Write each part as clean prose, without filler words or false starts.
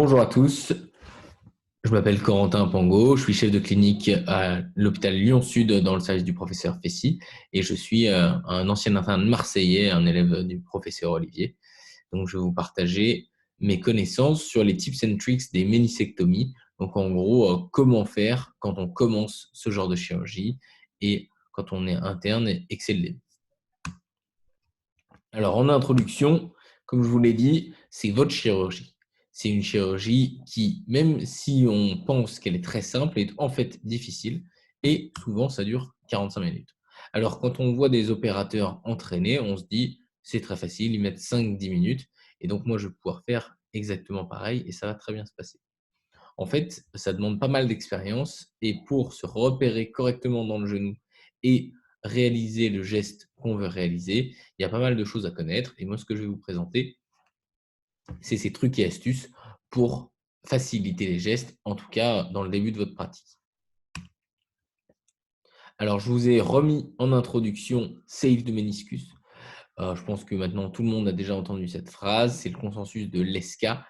Bonjour à tous, je m'appelle Corentin Pango, je suis chef de clinique à l'hôpital Lyon-Sud dans le service du professeur Fessy et je suis un ancien interne marseillais, un élève du professeur Olivier. Donc je vais vous partager mes connaissances sur les tips and tricks des ménisectomies. Donc en gros, comment faire quand on commence ce genre de chirurgie et quand on est interne et que c'est le début. Alors, en introduction, comme je vous l'ai dit, c'est votre chirurgie. C'est une chirurgie qui, même si on pense qu'elle est très simple, est en fait difficile et souvent, ça dure 45 minutes. Alors, quand on voit des opérateurs entraînés, on se dit, c'est très facile, ils mettent 5-10 minutes et donc moi, je vais pouvoir faire exactement pareil et ça va très bien se passer. En fait, ça demande pas mal d'expérience et pour se repérer correctement dans le genou et réaliser le geste qu'on veut réaliser, il y a pas mal de choses à connaître. Et moi, ce que je vais vous présenter, c'est ces trucs et astuces pour faciliter les gestes, en tout cas dans le début de votre pratique. Alors, je vous ai remis en introduction Save the meniscus. Je pense que maintenant, tout le monde a déjà entendu cette phrase. C'est le consensus de l'ESCA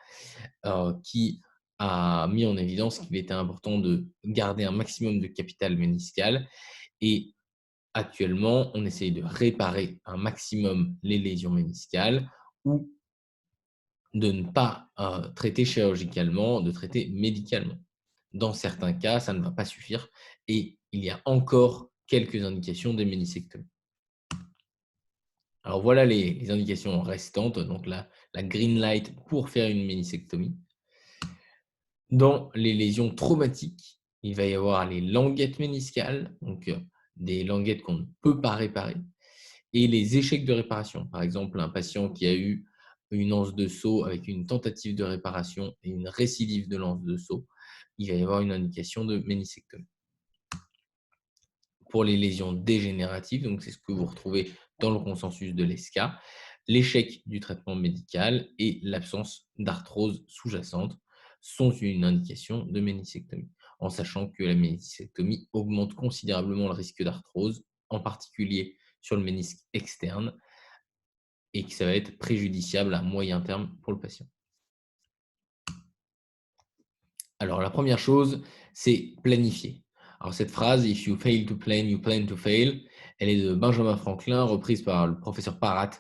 qui a mis en évidence qu'il était important de garder un maximum de capital méniscal. Et actuellement, on essaye de réparer un maximum les lésions méniscales ou de ne pas traiter chirurgicalement, de traiter médicalement. Dans certains cas, ça ne va pas suffire et il y a encore quelques indications de ménisectomie. Alors voilà les indications restantes, donc la green light pour faire une ménisectomie. Dans les lésions traumatiques, il va y avoir les languettes méniscales, donc des languettes qu'on ne peut pas réparer, et les échecs de réparation. Par exemple, un patient qui a eu une anse de saut avec une tentative de réparation et une récidive de l'anse de saut, il va y avoir une indication de ménisectomie. Pour les lésions dégénératives, donc c'est ce que vous retrouvez dans le consensus de l'ESCA, l'échec du traitement médical et l'absence d'arthrose sous-jacente sont une indication de ménisectomie, en sachant que la ménisectomie augmente considérablement le risque d'arthrose, en particulier sur le ménisque externe, et que ça va être préjudiciable à moyen terme pour le patient. Alors, la première chose, c'est planifier. Alors, cette phrase, If you fail to plan, you plan to fail, elle est de Benjamin Franklin, reprise par le professeur Parat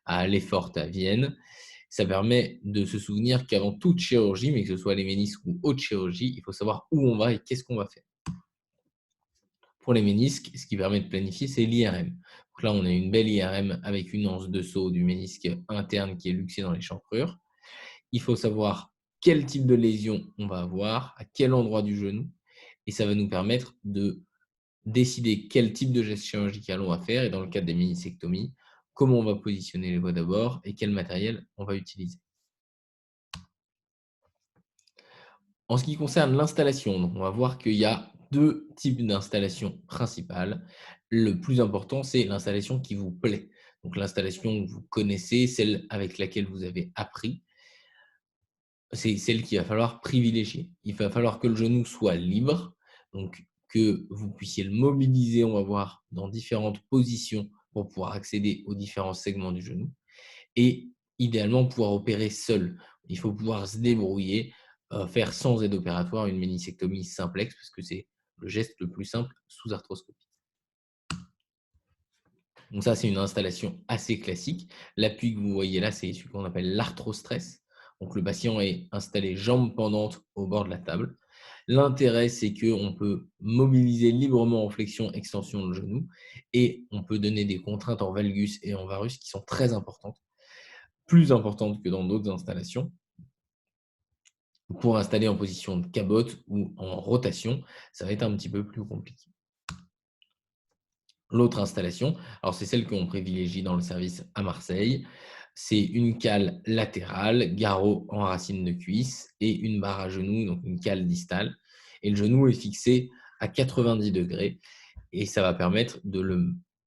à l'Effort à Vienne. Ça permet de se souvenir qu'avant toute chirurgie, mais que ce soit les ménisques ou autre chirurgie, il faut savoir où on va et qu'est-ce qu'on va faire. Pour les ménisques, ce qui permet de planifier, c'est l'IRM. Donc là, on a une belle IRM avec une anse de saut du ménisque interne qui est luxé dans l'échancrure. Il faut savoir quel type de lésion on va avoir, à quel endroit du genou, et ça va nous permettre de décider quel type de geste chirurgical on va faire, et dans le cadre des ménisectomies, comment on va positionner les voies d'abord et quel matériel on va utiliser. En ce qui concerne l'installation, on va voir qu'il y a deux types d'installations principales. Le plus important, c'est l'installation qui vous plaît. Donc l'installation que vous connaissez, celle avec laquelle vous avez appris, c'est celle qu'il va falloir privilégier. Il va falloir que le genou soit libre, donc que vous puissiez le mobiliser, on va voir, dans différentes positions pour pouvoir accéder aux différents segments du genou. Et idéalement, pouvoir opérer seul. Il faut pouvoir se débrouiller, faire sans aide opératoire une ménisectomie simplex, parce que c'est le geste le plus simple sous arthroscopie. Donc ça, c'est une installation assez classique. L'appui que vous voyez là, c'est ce qu'on appelle l'arthrostress. Donc le patient est installé jambes pendantes au bord de la table. L'intérêt, c'est qu'on peut mobiliser librement en flexion, extension le genou et on peut donner des contraintes en valgus et en varus qui sont très importantes, plus importantes que dans d'autres installations. Pour installer en position de cabote ou en rotation, ça va être un petit peu plus compliqué. L'autre installation, alors c'est celle qu'on privilégie dans le service à Marseille, c'est une cale latérale, garrot en racine de cuisse et une barre à genoux, donc une cale distale. Et le genou est fixé à 90 degrés et ça va permettre de le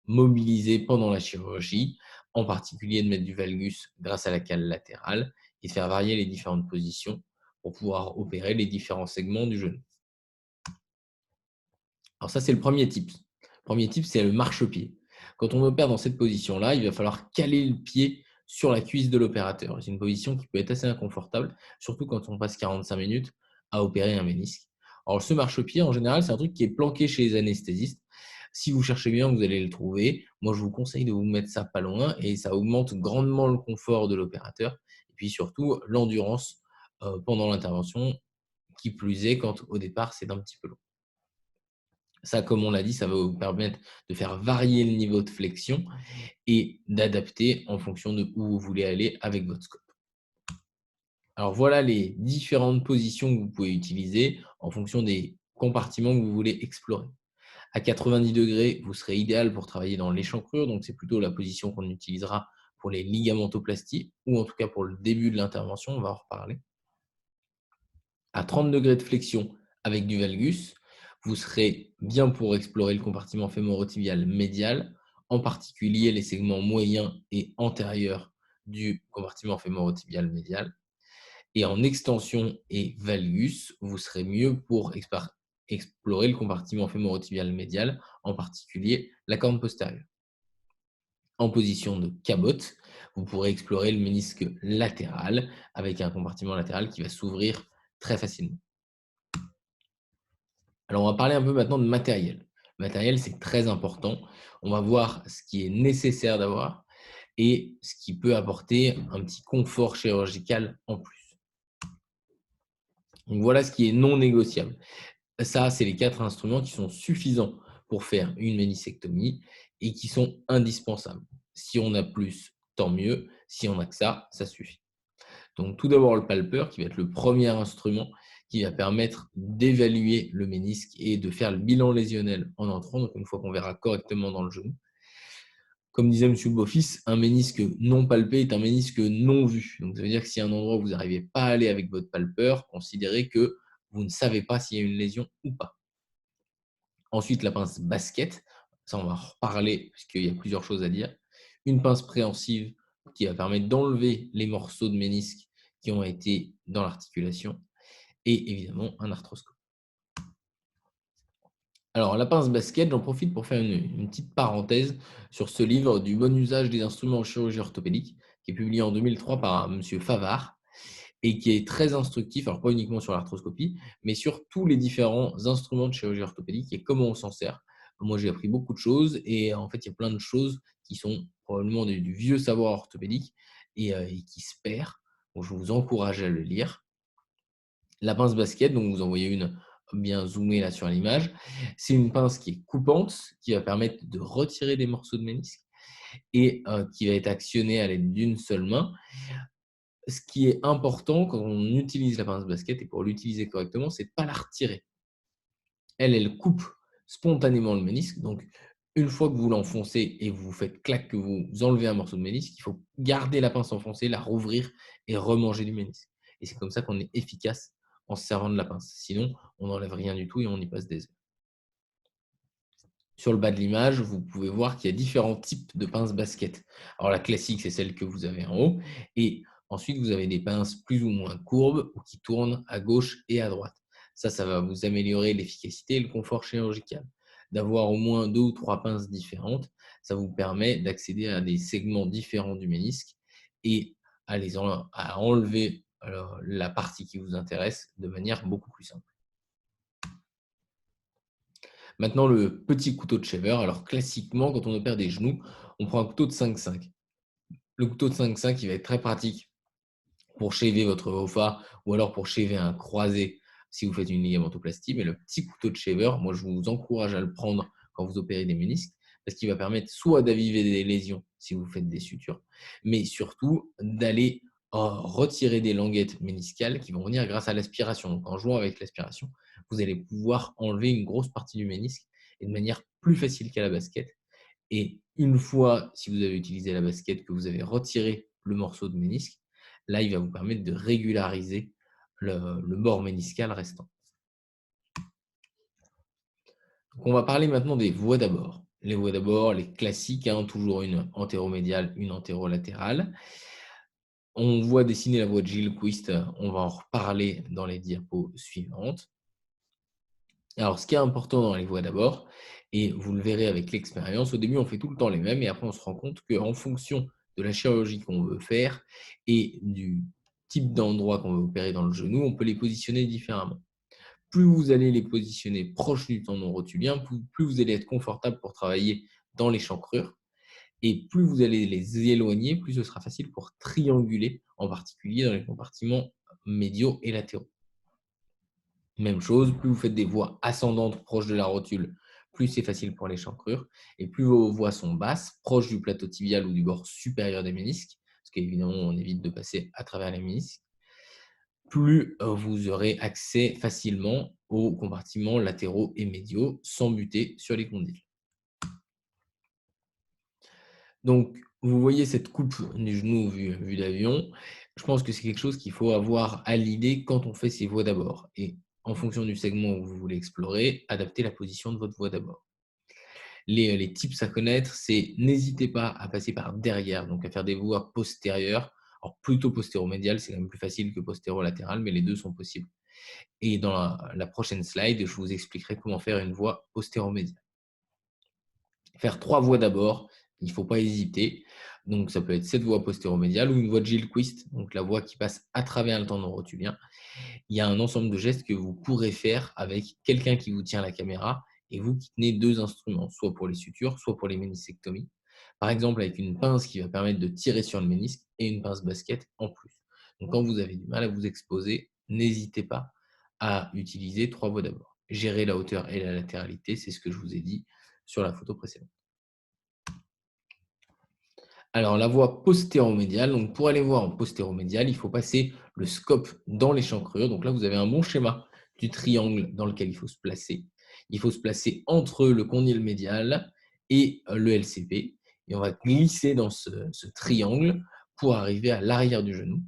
mobiliser pendant la chirurgie, en particulier de mettre du valgus grâce à la cale latérale et de faire varier les différentes positions pour pouvoir opérer les différents segments du genou. Alors ça, c'est le premier type. Le premier type, c'est le marchepied. Quand on opère dans cette position-là, il va falloir caler le pied sur la cuisse de l'opérateur. C'est une position qui peut être assez inconfortable, surtout quand on passe 45 minutes à opérer un ménisque. Alors, ce marchepied, en général, c'est un truc qui est planqué chez les anesthésistes. Si vous cherchez bien, vous allez le trouver. Moi, je vous conseille de vous mettre ça pas loin et ça augmente grandement le confort de l'opérateur et puis surtout l'endurance pendant l'intervention, qui plus est quand au départ, c'est un petit peu long. Ça, comme on l'a dit, ça va vous permettre de faire varier le niveau de flexion et d'adapter en fonction de où vous voulez aller avec votre scope. Alors voilà les différentes positions que vous pouvez utiliser en fonction des compartiments que vous voulez explorer. À 90 degrés, vous serez idéal pour travailler dans l'échancrure, donc c'est plutôt la position qu'on utilisera pour les ligamentoplasties ou en tout cas pour le début de l'intervention, on va en reparler. À 30 degrés de flexion avec du valgus, vous serez bien pour explorer le compartiment fémoro-tibial médial, en particulier les segments moyens et antérieurs du compartiment fémoro-tibial médial. Et en extension et valgus, vous serez mieux pour explorer le compartiment fémoro-tibial médial, en particulier la corne postérieure. En position de cabote, vous pourrez explorer le ménisque latéral avec un compartiment latéral qui va s'ouvrir très facilement. Alors, on va parler un peu maintenant de matériel. Le matériel, c'est très important. On va voir ce qui est nécessaire d'avoir et ce qui peut apporter un petit confort chirurgical en plus. Donc, voilà ce qui est non négociable. Ça, c'est les 4 instruments qui sont suffisants pour faire une méniscectomie et qui sont indispensables. Si on a plus, tant mieux. Si on a que ça suffit. Donc, tout d'abord, le palpeur, qui va être le premier instrument qui va permettre d'évaluer le ménisque et de faire le bilan lésionnel en entrant, donc une fois qu'on verra correctement dans le genou. Comme disait M. Beaufils, un ménisque non palpé est un ménisque non vu. Donc, ça veut dire que si à un endroit où vous n'arrivez pas à aller avec votre palpeur, considérez que vous ne savez pas s'il y a une lésion ou pas. Ensuite, la pince basket, ça on va en reparler puisqu'il y a plusieurs choses à dire. Une pince préhensive qui va permettre d'enlever les morceaux de ménisque qui ont été dans l'articulation et évidemment un arthroscope. Alors, la pince basket, j'en profite pour faire une petite parenthèse sur ce livre du bon usage des instruments en chirurgie orthopédique qui est publié en 2003 par M. Favard et qui est très instructif, alors pas uniquement sur l'arthroscopie, mais sur tous les différents instruments de chirurgie orthopédique et comment on s'en sert. Moi, j'ai appris beaucoup de choses et en fait, il y a plein de choses qui sont probablement du vieux savoir orthopédique et qui se perd. Donc, je vous encourage à le lire. La pince basket, donc vous en voyez une bien zoomée là sur l'image, c'est une pince qui est coupante, qui va permettre de retirer des morceaux de ménisque et qui va être actionnée à l'aide d'une seule main. Ce qui est important quand on utilise la pince basket et pour l'utiliser correctement, c'est de ne pas la retirer. Elle coupe spontanément le ménisque. Donc, une fois que vous l'enfoncez et vous faites clac, que vous enlevez un morceau de ménisque, il faut garder la pince enfoncée, la rouvrir et remanger du ménisque. Et c'est comme ça qu'on est efficace en se servant de la pince. Sinon, on n'enlève rien du tout et on y passe des heures. Sur le bas de l'image, vous pouvez voir qu'il y a différents types de pinces basket. Alors la classique, c'est celle que vous avez en haut. Et ensuite, vous avez des pinces plus ou moins courbes ou qui tournent à gauche et à droite. Ça va vous améliorer l'efficacité et le confort chirurgical. D'avoir au moins 2 ou 3 pinces différentes, ça vous permet d'accéder à des segments différents du ménisque et à enlever la partie qui vous intéresse de manière beaucoup plus simple. Maintenant, le petit couteau de shaver. Alors, classiquement, quand on opère des genoux, on prend un couteau de 5,5. Le couteau de 5,5, il va être très pratique pour shaver votre OFA ou alors pour shaver un croisé si vous faites une ligamentoplastie. Mais le petit couteau de shaver, moi, je vous encourage à le prendre quand vous opérez des ménisques parce qu'il va permettre soit d'aviver des lésions si vous faites des sutures, mais surtout d'aller retirer des languettes méniscales qui vont venir grâce à l'aspiration. Donc, en jouant avec l'aspiration, vous allez pouvoir enlever une grosse partie du ménisque et de manière plus facile qu'à la basket. Et une fois, si vous avez utilisé la basket, que vous avez retiré le morceau de ménisque, là, il va vous permettre de régulariser le bord méniscal restant. Donc, on va parler maintenant des voies d'abord. Les voies d'abord, les classiques, toujours une antéromédiale, une antérolatérale. On voit dessiner la voie de Gilquist, on va en reparler dans les diapos suivantes. Alors, ce qui est important dans les voies d'abord, et vous le verrez avec l'expérience, au début, on fait tout le temps les mêmes et après, on se rend compte qu'en fonction de la chirurgie qu'on veut faire et du type d'endroit qu'on veut opérer dans le genou, on peut les positionner différemment. Plus vous allez les positionner proches du tendon rotulien, plus vous allez être confortable pour travailler dans l'échancrure. Et plus vous allez les éloigner, plus ce sera facile pour trianguler, en particulier dans les compartiments médiaux et latéraux. Même chose, plus vous faites des voies ascendantes proches de la rotule, plus c'est facile pour l'échancrure. Et plus vos voies sont basses, proches du plateau tibial ou du bord supérieur des ménisques, parce qu'évidemment, on évite de passer à travers les ménisques, plus vous aurez accès facilement aux compartiments latéraux et médiaux sans buter sur les condyles. Donc, vous voyez cette coupe du genou vue d'avion. Je pense que c'est quelque chose qu'il faut avoir à l'idée quand on fait ses voies d'abord. Et en fonction du segment où vous voulez explorer, adapter la position de votre voie d'abord. Les tips à connaître, c'est n'hésitez pas à passer par derrière, donc à faire des voies postérieures. Alors plutôt postéro-médial, c'est quand même plus facile que postéro-latéral, mais les deux sont possibles. Et dans la prochaine slide, je vous expliquerai comment faire une voie postéro-médiale. Faire 3 voies d'abord, il ne faut pas hésiter. Donc, ça peut être cette voie postéro-médiale ou une voie de Gilchrist, donc la voie qui passe à travers le tendon rotulien. Il y a un ensemble de gestes que vous pourrez faire avec quelqu'un qui vous tient la caméra et vous qui tenez 2 instruments, soit pour les sutures, soit pour les méniscectomies. Par exemple, avec une pince qui va permettre de tirer sur le ménisque et une pince basket en plus. Donc, quand vous avez du mal à vous exposer, n'hésitez pas à utiliser 3 voies d'abord. Gérer la hauteur et la latéralité, c'est ce que je vous ai dit sur la photo précédente. Alors, la voie postéromédiale, donc pour aller voir en postéromédial, il faut passer le scope dans l'échancrure. Donc là, vous avez un bon schéma du triangle dans lequel il faut se placer. Il faut se placer entre le condyle médial et le LCP. Et on va glisser dans ce triangle pour arriver à l'arrière du genou.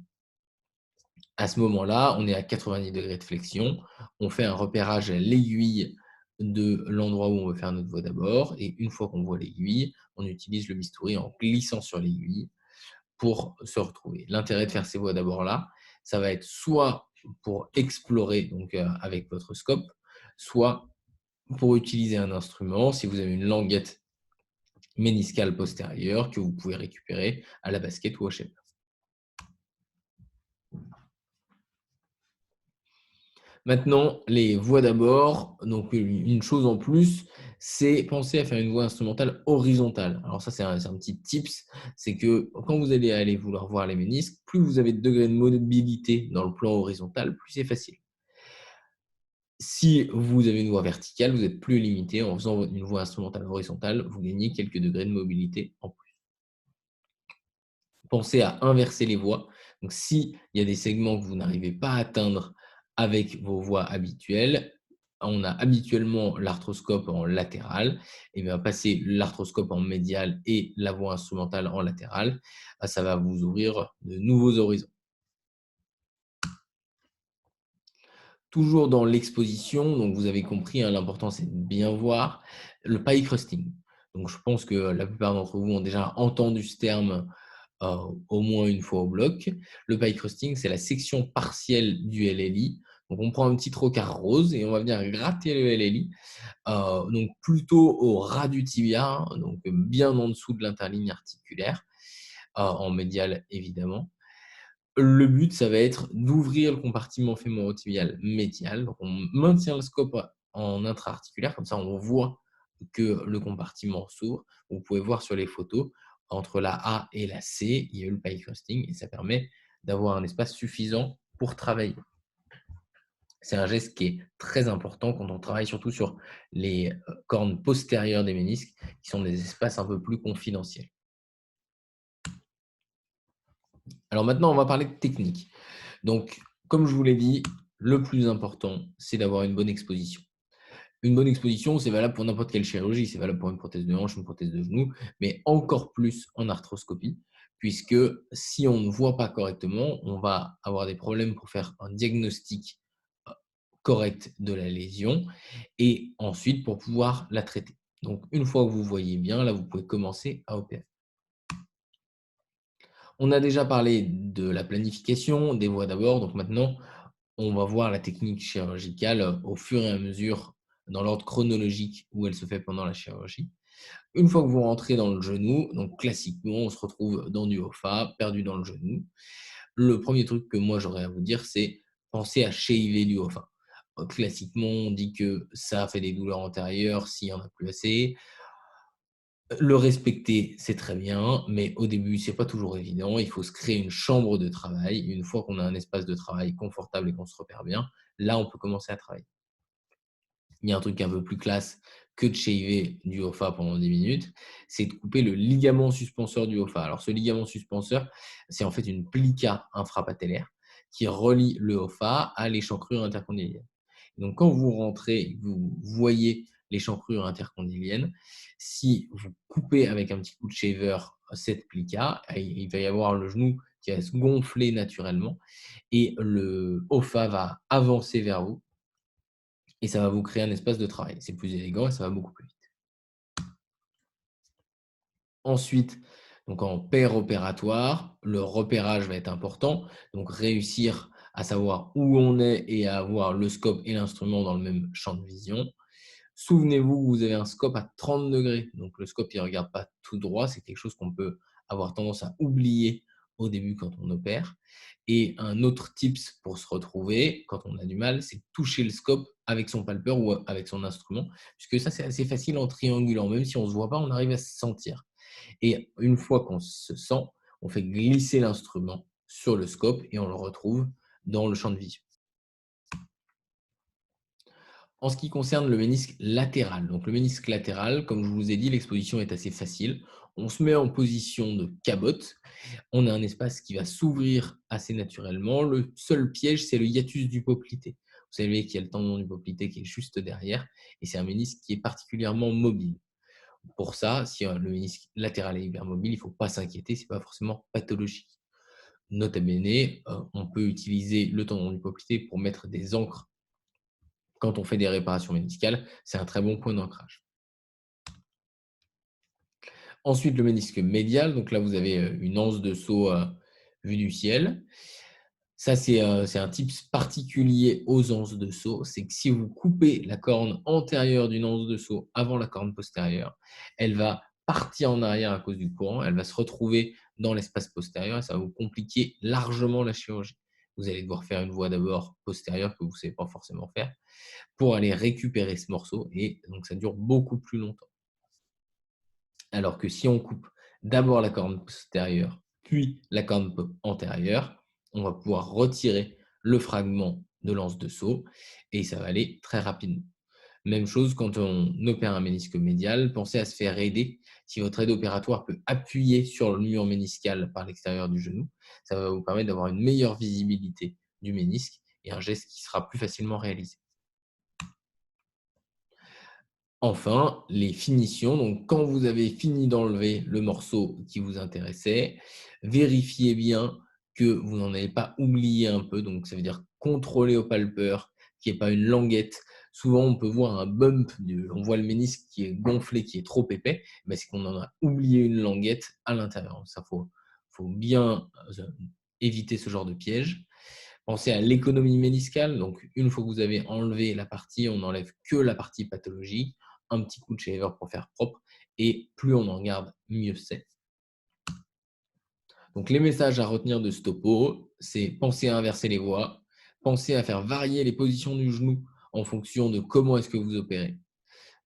À ce moment-là, on est à 90 degrés de flexion. On fait un repérage à l'aiguille de l'endroit où on veut faire notre voie d'abord. Et une fois qu'on voit l'aiguille, on utilise le bistouri en glissant sur l'aiguille pour se retrouver. L'intérêt de faire ces voies d'abord là, ça va être soit pour explorer donc, avec votre scope, soit pour utiliser un instrument, si vous avez une languette méniscale postérieure que vous pouvez récupérer à la basket ou au shaper. Maintenant, les voix d'abord, donc une chose en plus, c'est penser à faire une voix instrumentale horizontale. Alors ça, c'est un petit tips, c'est que quand vous allez vouloir voir les ménisques, plus vous avez de degrés de mobilité dans le plan horizontal, plus c'est facile. Si vous avez une voix verticale, vous êtes plus limité. En faisant une voix instrumentale horizontale, vous gagnez quelques degrés de mobilité en plus. Pensez à inverser les voix. Donc, s'il y a des segments que vous n'arrivez pas à atteindre avec vos voix habituelles, on a habituellement l'arthroscope en latéral, et bien passer l'arthroscope en médial et la voix instrumentale en latéral, ça va vous ouvrir de nouveaux horizons. Toujours dans l'exposition, donc vous avez compris, hein, l'important c'est de bien voir le pie crusting. Donc je pense que la plupart d'entre vous ont déjà entendu ce terme au moins une fois au bloc. Le pie crusting, c'est la section partielle du LLI. Donc on prend un petit trocard rose et on va venir gratter le LLI, donc plutôt au ras du tibia, hein, donc bien en dessous de l'interligne articulaire, en médial évidemment. Le but, ça va être d'ouvrir le compartiment fémoro-tibial médial. Donc, on maintient le scope en intra-articulaire, comme ça, on voit que le compartiment s'ouvre. Vous pouvez voir sur les photos, entre la A et la C, il y a eu le pie crusting et ça permet d'avoir un espace suffisant pour travailler. C'est un geste qui est très important quand on travaille surtout sur les cornes postérieures des ménisques, qui sont des espaces un peu plus confidentiels. Alors maintenant, on va parler de technique. Donc, comme je vous l'ai dit, le plus important, c'est d'avoir une bonne exposition. Une bonne exposition, c'est valable pour n'importe quelle chirurgie. C'est valable pour une prothèse de hanche, une prothèse de genou, mais encore plus en arthroscopie, puisque si on ne voit pas correctement, on va avoir des problèmes pour faire un diagnostic correct de la lésion et ensuite pour pouvoir la traiter. Donc, une fois que vous voyez bien, là, vous pouvez commencer à opérer. On a déjà parlé de la planification, des voies d'abord. Donc maintenant, on va voir la technique chirurgicale au fur et à mesure dans l'ordre chronologique où elle se fait pendant la chirurgie. Une fois que vous rentrez dans le genou, donc classiquement, on se retrouve dans du OFA, perdu dans le genou. Le premier truc que moi j'aurais à vous dire, c'est penser à shaver du OFA. Classiquement, on dit que ça fait des douleurs antérieures s'il y en a plus assez. Le respecter, c'est très bien, mais au début, c'est pas toujours évident. Il faut se créer une chambre de travail. Une fois qu'on a un espace de travail confortable et qu'on se repère bien, là, on peut commencer à travailler. Il y a un truc un peu plus classe que de shaver du OFA pendant 10 minutes, c'est de couper le ligament suspenseur du OFA. Alors, ce ligament suspenseur, c'est en fait une plica infrapatellaire qui relie le OFA à l'échancrure intercondylienne. Donc, quand vous rentrez, vous voyez l'échancrure intercondylienne, si vous coupez avec un petit coup de shaver cette plica, il va y avoir le genou qui va se gonfler naturellement et le OFA va avancer vers vous et ça va vous créer un espace de travail. C'est plus élégant et ça va beaucoup plus vite. Ensuite, donc en paire opératoire, le repérage va être important. Donc réussir à savoir où on est et à avoir le scope et l'instrument dans le même champ de vision. Souvenez-vous que vous avez un scope à 30 degrés. Donc le scope, il ne regarde pas tout droit. C'est quelque chose qu'on peut avoir tendance à oublier au début quand on opère. Et un autre tips pour se retrouver quand on a du mal, c'est toucher le scope avec son palpeur ou avec son instrument, puisque ça, c'est assez facile en triangulant. Même si on ne se voit pas, on arrive à se sentir. Et une fois qu'on se sent, on fait glisser l'instrument sur le scope et on le retrouve dans le champ de vision. En ce qui concerne le ménisque latéral, donc le ménisque latéral, comme je vous ai dit, l'exposition est assez facile. On se met en position de cabotte. On a un espace qui va s'ouvrir assez naturellement. Le seul piège, c'est le hiatus du poplité. Vous savez qu'il y a le tendon du poplité qui est juste derrière et c'est un ménisque qui est particulièrement mobile. Pour ça, si le ménisque latéral est hypermobile, il ne faut pas s'inquiéter, ce n'est pas forcément pathologique. Nota bene, on peut utiliser le tendon du poplité pour mettre des ancres quand on fait des réparations méniscales. C'est un très bon point d'ancrage. Ensuite, le ménisque médial. Donc là, vous avez une anse de saut vue du ciel. Ça, c'est un tips particulier aux anses de saut. C'est que si vous coupez la corne antérieure d'une anse de saut avant la corne postérieure, elle va partir en arrière à cause du courant. Elle va se retrouver dans l'espace postérieur et ça va vous compliquer largement la chirurgie. Vous allez devoir faire une voie d'abord postérieure que vous ne savez pas forcément faire pour aller récupérer ce morceau et donc ça dure beaucoup plus longtemps. Alors que si on coupe d'abord la corne postérieure, puis la corne antérieure, on va pouvoir retirer le fragment de l'anse de saut et ça va aller très rapidement. Même chose quand on opère un ménisque médial, pensez à se faire aider. Si votre aide opératoire peut appuyer sur le mur méniscal par l'extérieur du genou, ça va vous permettre d'avoir une meilleure visibilité du ménisque et un geste qui sera plus facilement réalisé. Enfin, les finitions. Donc, quand vous avez fini d'enlever le morceau qui vous intéressait, vérifiez bien que vous n'en avez pas oublié un peu. Donc, ça veut dire contrôler au palpeur, qu'il n'y ait pas une languette. Souvent, on peut voir un bump, on voit le ménisque qui est gonflé, qui est trop épais. Mais c'est qu'on en a oublié une languette à l'intérieur. Ça, faut bien éviter ce genre de piège. Pensez à l'économie méniscale. Donc, une fois que vous avez enlevé la partie, on n'enlève que la partie pathologique, un petit coup de shaver pour faire propre, et plus on en garde, mieux c'est. Donc, les messages à retenir de ce topo, c'est penser à inverser les voies, penser à faire varier les positions du genou en fonction de comment est-ce que vous opérez.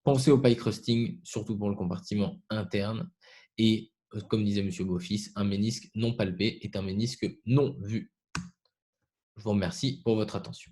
Pensez au pie crusting, surtout pour le compartiment interne. Et comme disait M. Beaufils, un ménisque non palpé est un ménisque non vu. Je vous remercie pour votre attention.